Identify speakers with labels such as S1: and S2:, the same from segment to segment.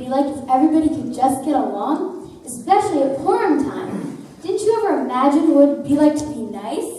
S1: be like if everybody could just get along, especially at Purim time. Didn't you ever imagine what it would be like to be nice?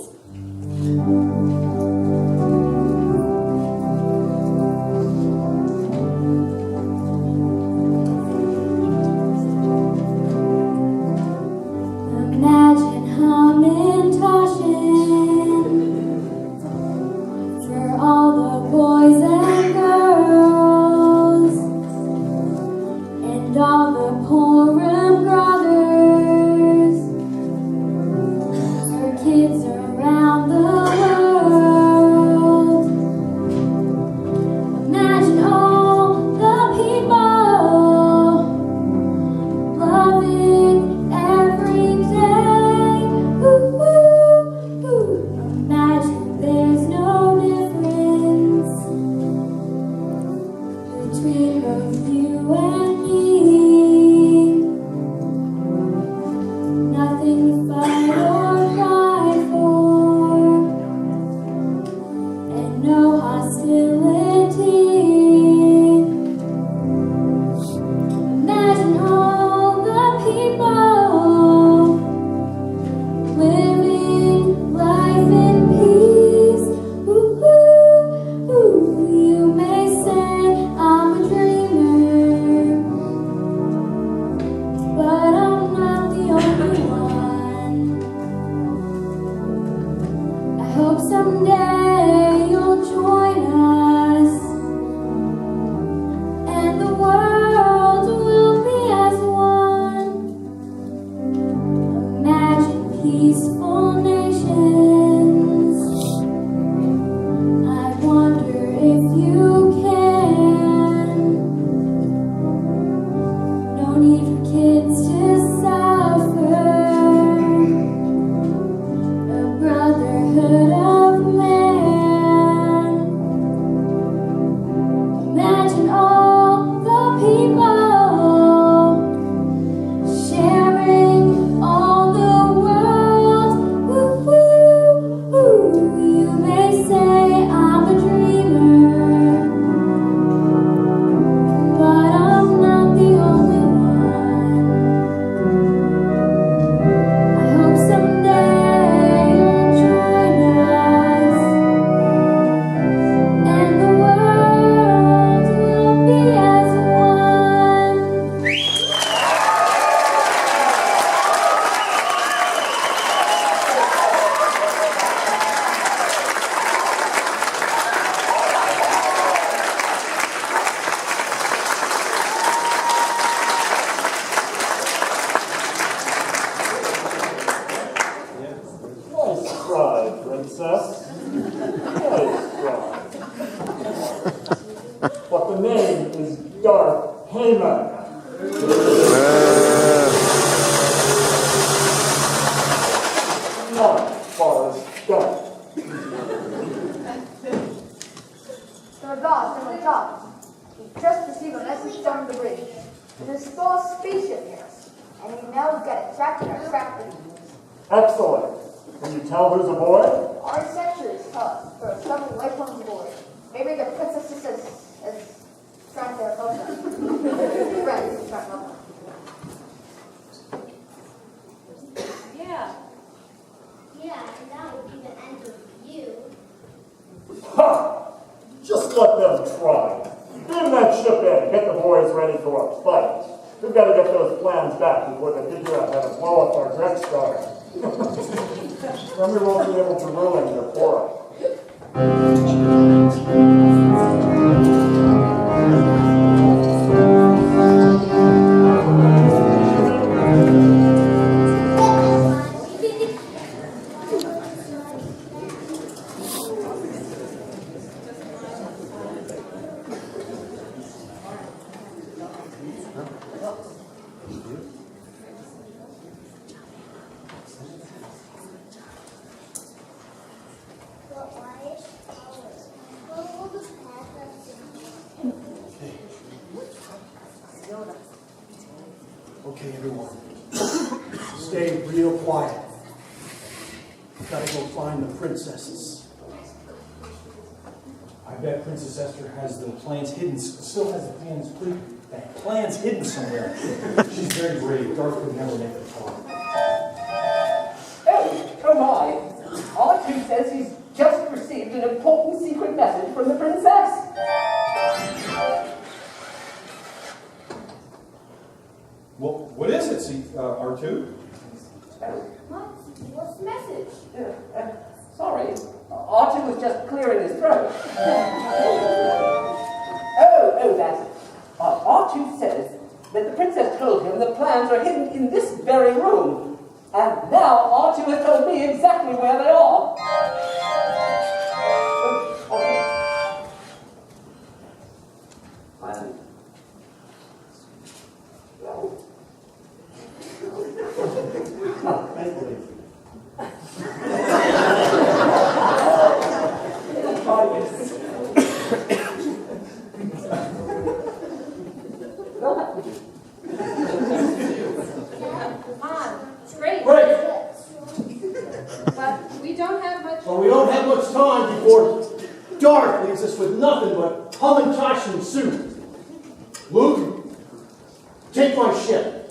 S2: Okay, everyone. Stay real quiet. Gotta go find the princesses.
S3: I bet Princess Esther has the plans hidden, still has the plans
S2: That plan's hidden somewhere. She's very brave. Darth could never make her talk.
S3: Oh my. R2 says he's just received an important secret message from the princess.
S4: Well, what is it, R2?
S1: What's the message?
S3: Sorry. R2 was just clearing his throat. Oh, that's it. R2 says that the princess told him the plans are hidden in this very room. And now R2 has told me exactly where they are.
S2: Well, we don't have much time before Darth leaves us with nothing but hamantash and soup. Luke, take my ship.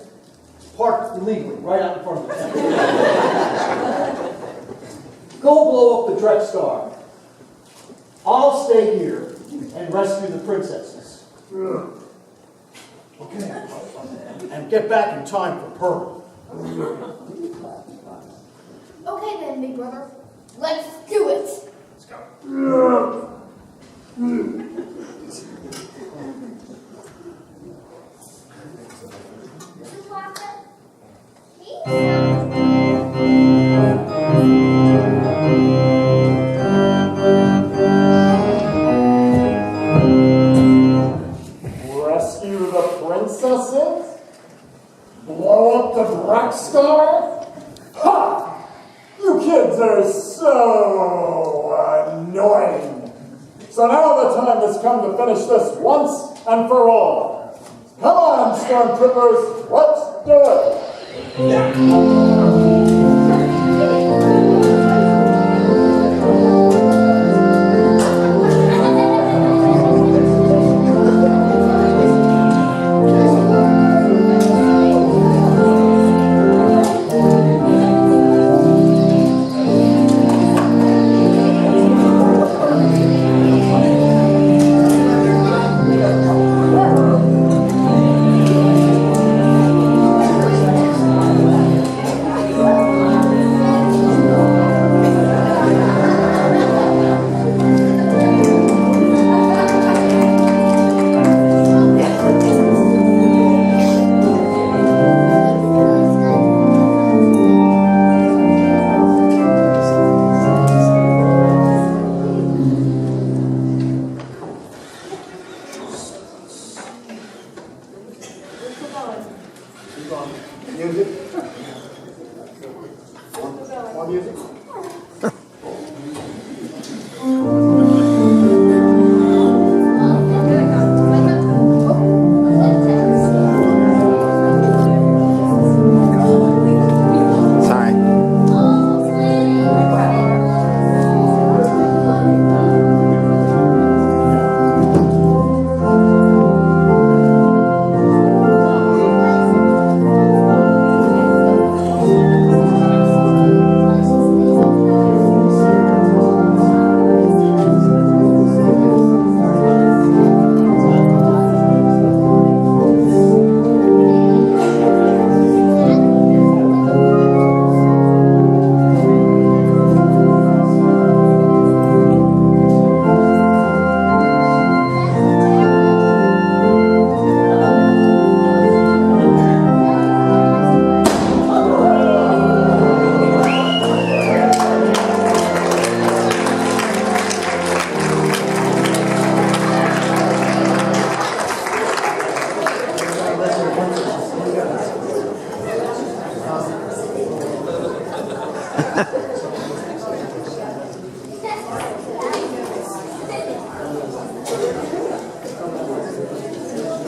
S2: It's parked illegally right out in front of the temple. Go blow up the Dread Star. I'll stay here and rescue the princesses. Okay. And get back in time for Purim.
S1: Okay then, big brother. Let's do it.
S4: Let's go.
S5: Rescue the princesses? Blow up the Dread Star? Ha! You kids are so annoying. So now the time has come to finish this once and for all. Come on, Stormtroopers, let's do
S2: Music. More music.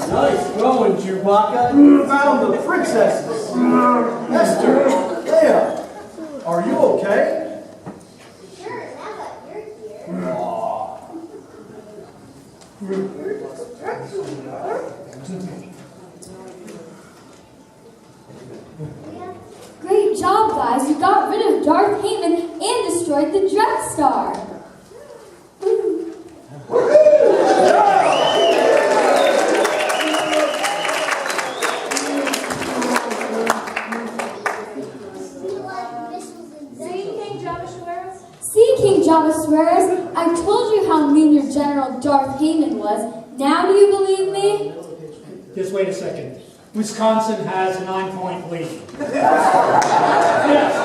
S2: Nice going, Chewbacca. You found the princesses. Esther, Leia, are you okay?
S1: Sure, now that you're here.
S2: Aw.
S1: guys, you got rid of Darth Heyman and destroyed the Death Star. See, King Javasweras, I told you how mean your General Darth Heyman was. Now do you believe me?
S6: Just wait a second. Wisconsin has a 9-point lead. Yes,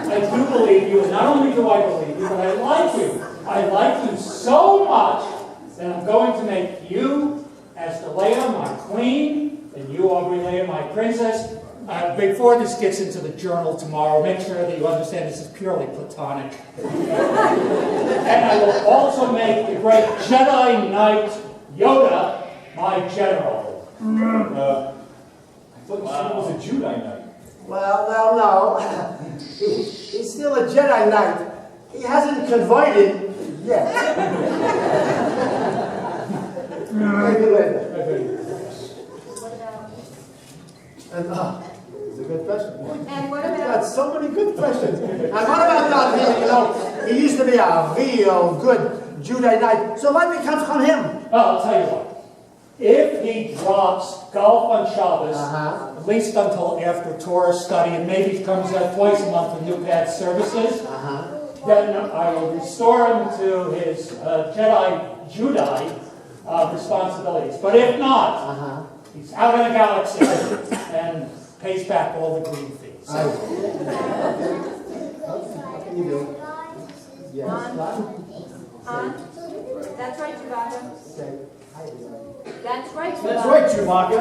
S6: I do believe you, and not only do I believe you, but I like you. I like you so much that I'm going to make you, as Leia, my queen, and you, Aubrey my princess. Before this gets into the journal tomorrow, make sure that you understand this is purely platonic. And I will also make the great Jedi Knight Yoda my general.
S4: I thought you said he was a Jedi Knight.
S2: Well, no. He's still a Jedi Knight. He hasn't converted yet. Maybe later. And, it's a good question.
S7: And what
S2: You've
S7: about...
S2: got so many good questions. And what about Darth Vader? You know, he used to be a real good Jedi Knight. So what becomes from him?
S6: Well, I'll tell you what. If he drops golf on Shabbos, at least until after Torah study, and maybe comes out twice a month for New Path services, then I will restore him to his Jedi responsibilities. But if not, he's out in the galaxy and pays back all the green fees.
S2: What can you do? Yes.
S7: That's right, Chewbacca. That's right, Chewbacca.
S2: That's right, Chewbacca.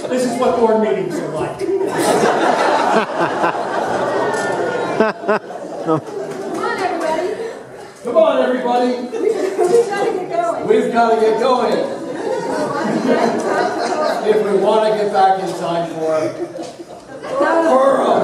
S6: This is what board meetings are like.
S7: Come on, everybody.
S8: Come on, everybody.
S7: We've got to get going.
S8: We've got to get going if we want to get back in time for Purim.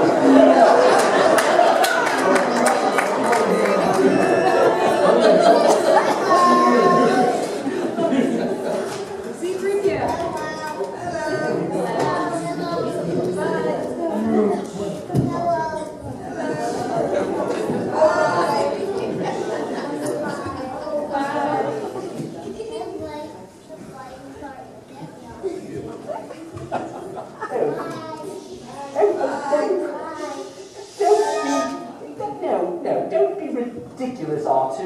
S3: Don't be ridiculous, R2.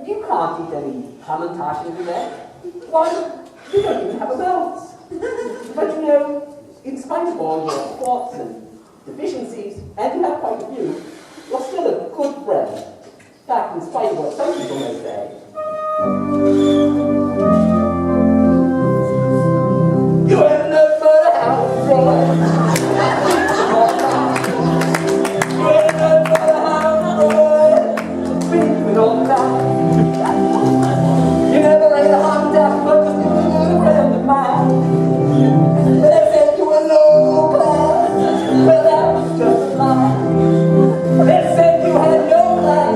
S3: You can't eat any hamantash today. Why, you don't even have a mouth. But you know, in spite of all your faults and deficiencies, and you have quite a few, you're still a good friend. In fact, in spite of what some people may say. You have no matter how wrong. You never ain't a hot down, but just a little friend of mine. They said you were no plan. Well, that was just a lie. They said you had no plan,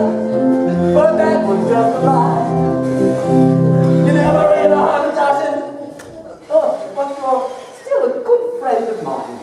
S3: but that was just a lie. You never ain't a hot down. Oh, but you're still a good friend of mine.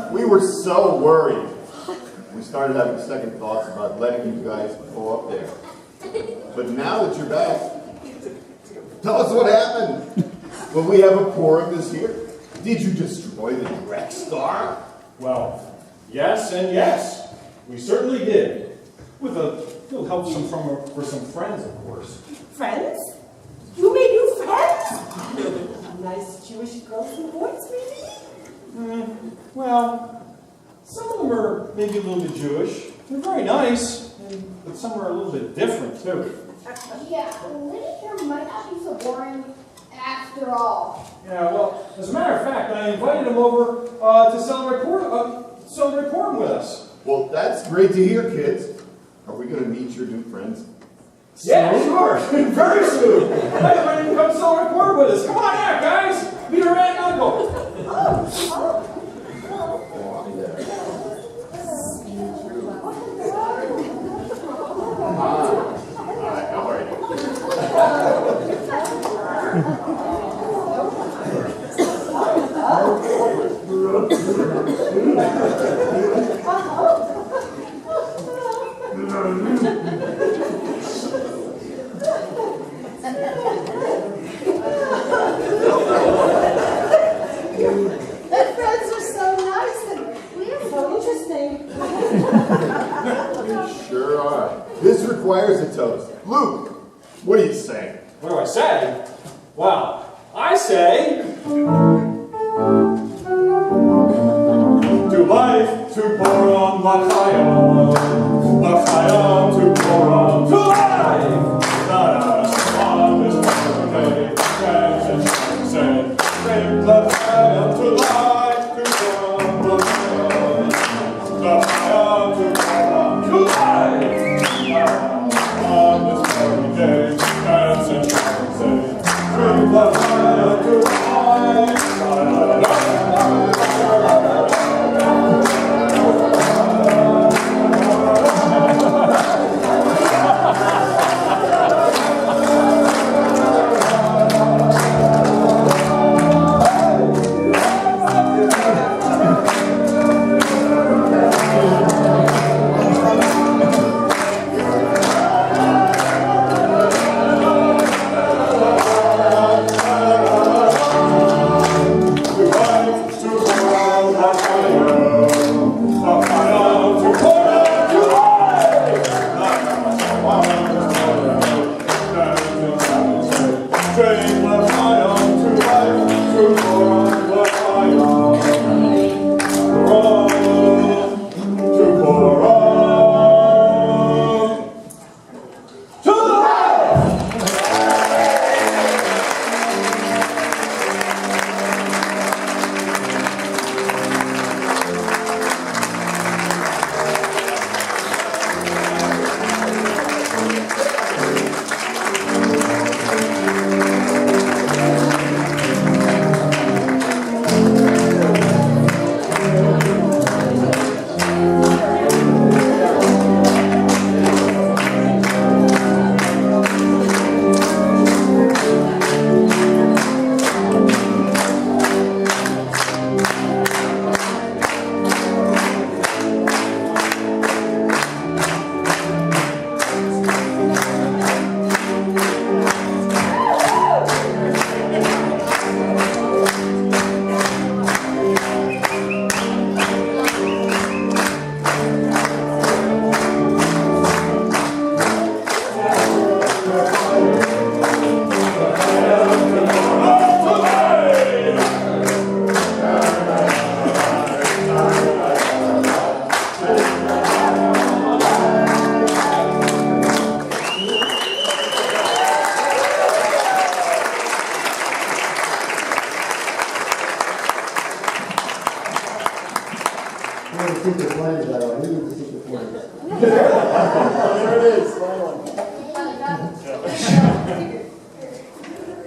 S5: We were so
S9: Don't worry. We started having second thoughts about letting you guys go up there. But now that you're back, tell us what happened. Will we have a Purim this year? Did you destroy the Dreck Star?
S4: Well, yes and yes. We certainly did. With a little help for some friends, of course.
S3: Friends? You made new friends? Nice Jewish girls and boys, maybe?
S4: Well, some of them are maybe a little bit Jewish. They're very nice, but some are a little bit different, too.
S1: Yeah, living here might not be so boring after all.
S4: Yeah, well, as a matter of fact, I invited them over to celebrate Purim with us.
S9: Well, that's great to hear, kids. Are we going to meet your new friends?
S4: Yeah, sure. Very soon. I invited them to come celebrate Purim with us. Come on out, guys. Meet our aunt and uncle.
S7: Their friends are so nice and we're so interesting.
S9: We sure are. This requires a toast. Luke, what do you say?
S4: What do I say? Well, I say... To life, to Purim, l'chaim, l'chaim, to Purim, to life! On this birthday, friends and said, l'chaim, to life, to Purim, l'chaim, l'chaim, to Purim, to life! On this birthday, friends and said, l'chaim, to life!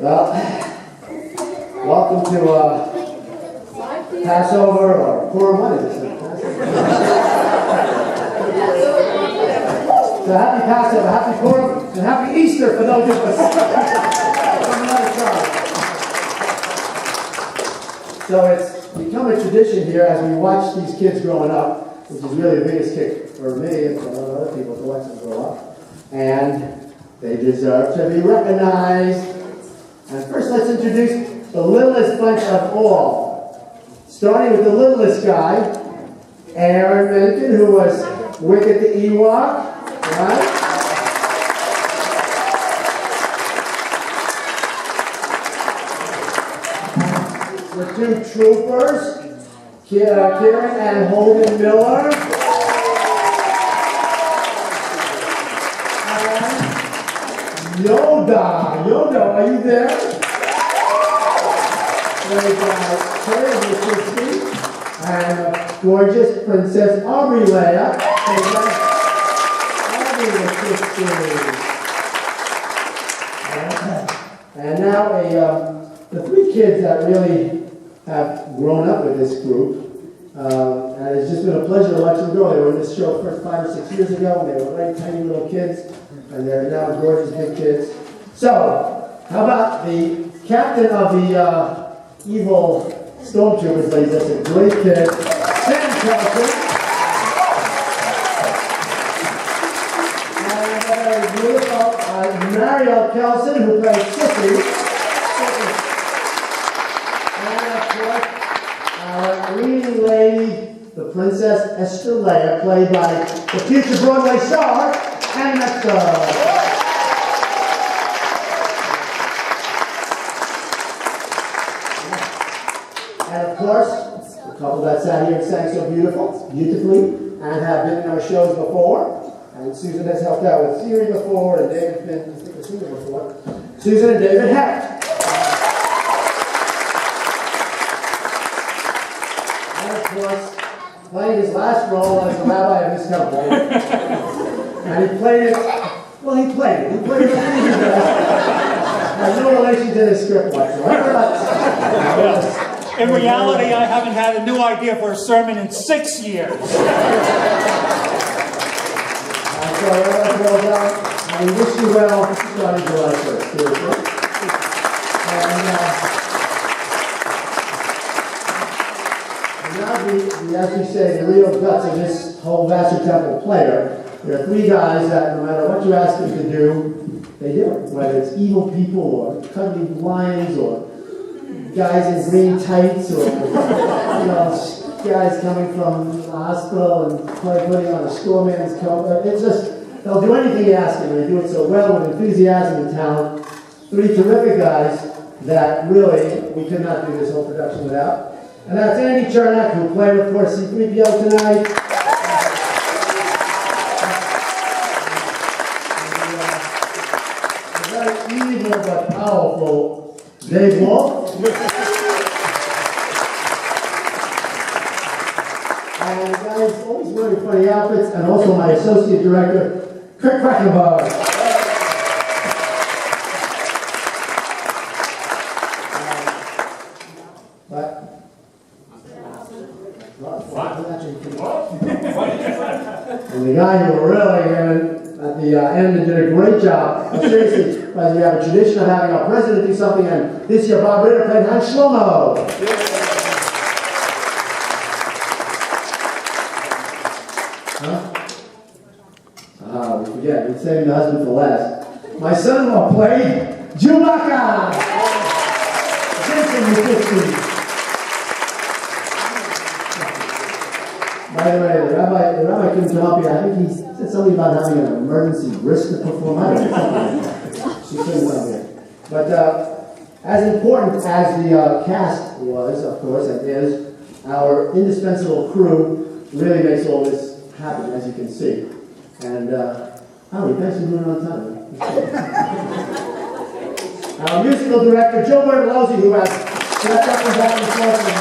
S10: Well, welcome to Passover or Purim. What is it? So happy Passover, happy Purim, and happy Easter for those of us from another tribe. So it's become a tradition here as we watch these kids growing up, which is really the biggest kick for me and for a lot of other people to watch them grow up. And they deserve to be recognized. And first, let's introduce the littlest bunch of all. Starting with the littlest guy, Aaron Menken, who was Wicket the Ewok, right? The two troopers, Kieran and Holden Miller. And Yoda, are you there? Played by Claire Christie. And gorgeous Princess Aubrey Leia. And now the three kids that really have grown up with this group. And it's just been a pleasure to watch them grow. They were in this show first 5 or 6 years ago. They were very tiny little kids. And they're now gorgeous big kids. So, how about the captain of the evil Stormtroopers, ladies? That's a great kid. Sam Kelson. And beautiful Mariel Kelson, who plays Sissy. And of course, our leading lady, the Princess Esther Leia, played by the future Broadway star, Annie Metzger. And of course, the couple that sat here and sang so beautifully, and have been in our shows before. And Susan has helped out with Siri before, and David's been with Susan before. Susan and David Hecht. And of course, playing his last role as the rabbi of his temple. And he played it, well, he played it. He played it has no relation to the script whatsoever.
S6: In reality, I haven't had a new idea for a sermon in 6 years.
S10: So I wish you well starting July 1st. Seriously. And now, as we say, the real guts of this whole Vassar Temple player. There are three guys that no matter what you ask them to do, they do it. Whether it's evil people or cuddling lions or guys in green tights or guys coming from the hospital and putting on a storeman's coat. It's just, they'll do anything you ask them. They do it so well with enthusiasm and talent. Three terrific guys that really we could not do this whole production without. And that's Andy Chernak, who played, of course, C-3PO tonight. Very evil but powerful Dave Wolf. And guys, always wearing funny outfits, and also my associate director, Kurt Quackenbauer. And the guy who really, at the end, did a great job. Seriously, we have a tradition of having our president do something, and this year Bob Ritter played Han Shlomo. We forget, we're saving the husband for last. My son-in-law played Chewbacca. By the way, the rabbi couldn't come up here. I think he said something about having an emergency wrist to perform. I don't know. She couldn't come here. But as important as the cast was, of course, and is, our indispensable crew really makes all this happen, as you can see. And Howie, thanks for doing it on time. Our musical director, Joe Bertolozzi, who has stepped up and back and forth and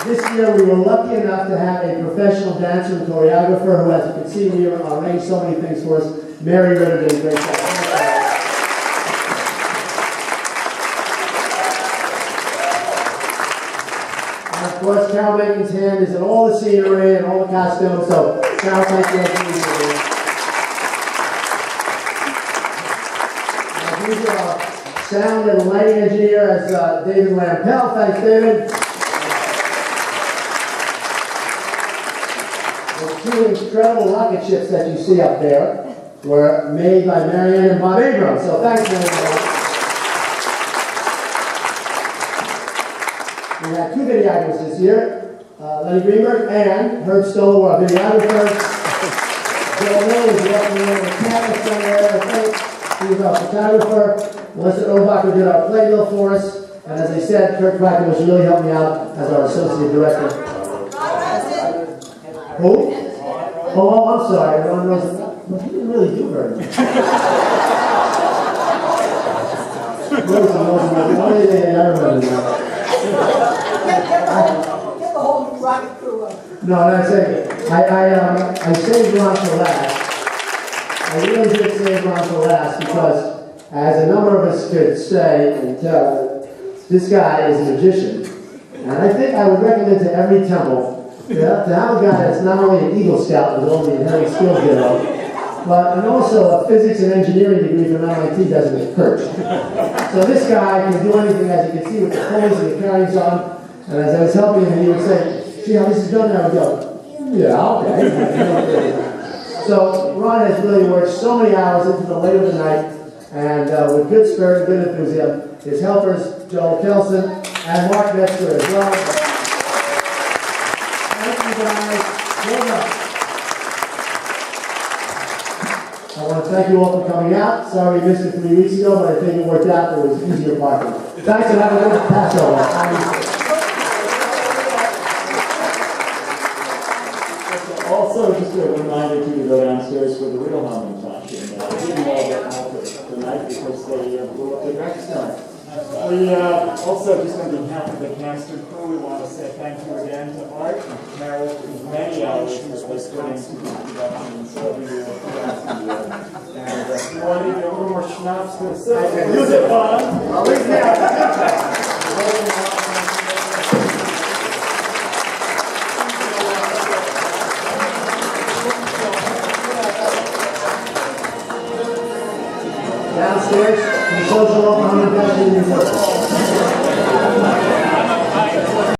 S10: this year we were lucky enough to have a professional dancer and choreographer who, as you can see, we arranged so many things for us. Mary Ritter did a great job. And of course, Carol Macon's hand is in all the scenery and all the costumes, so Carol, thank you. He's our sound and lighting engineer as David Lampel. Thanks, David. The two incredible rocket ships that you see up there were made by Marianne and Bob Abrams. So thanks, Marianne. We had two videographers this year, Lenny Greenberg and Herb Stoll were our videographers. Joe Miller is working on the camera somewhere, I think. He was our photographer. Melissa Obacher did our playbill for us. And as I said, Kirk Wacker was really helping me out as our associate director. Who? Oh, I'm sorry. Ron Rosen. Well, he didn't really do very much. Rosen wasn't the only thing I remember now.
S3: Get the whole rocket crew up.
S10: No, that's it. I saved Ron for last. I really did save Ron for last because, as a number of us could say and tell, this guy is a magician. And I think I would recommend to every temple to have a guy that's not only an Eagle Scout with all the inherent skills thereof, but also a physics and engineering degree from MIT doesn't get perched. So this guy can do anything, as you can see, with the pulleys and the carries on. And as I was helping him, he would say, "See how this is done?" And I would go, "Yeah, okay." So Ron has really worked so many hours into the late of the night, and with good spirit and good enthusiasm. His helpers, Joel Kelson and Mark Metzger as well. Thank you guys. Well done. I want to thank you all for coming out. Sorry we missed it 3 weeks ago, but I think it worked out. There was easier parking. Thanks and have a good Passover.
S5: Also, just a reminder to you to go downstairs for the real Halloween costume. Didn't all get out tonight because they blew up the Dragstone. We also, just on behalf of the cast and crew, we want to say thank you again to Art and Carol for many hours that was put into the production. So we and if you want to get a little more schnapps to the side, use it, Bob.
S10: I'll leave now. Downstairs, the social on the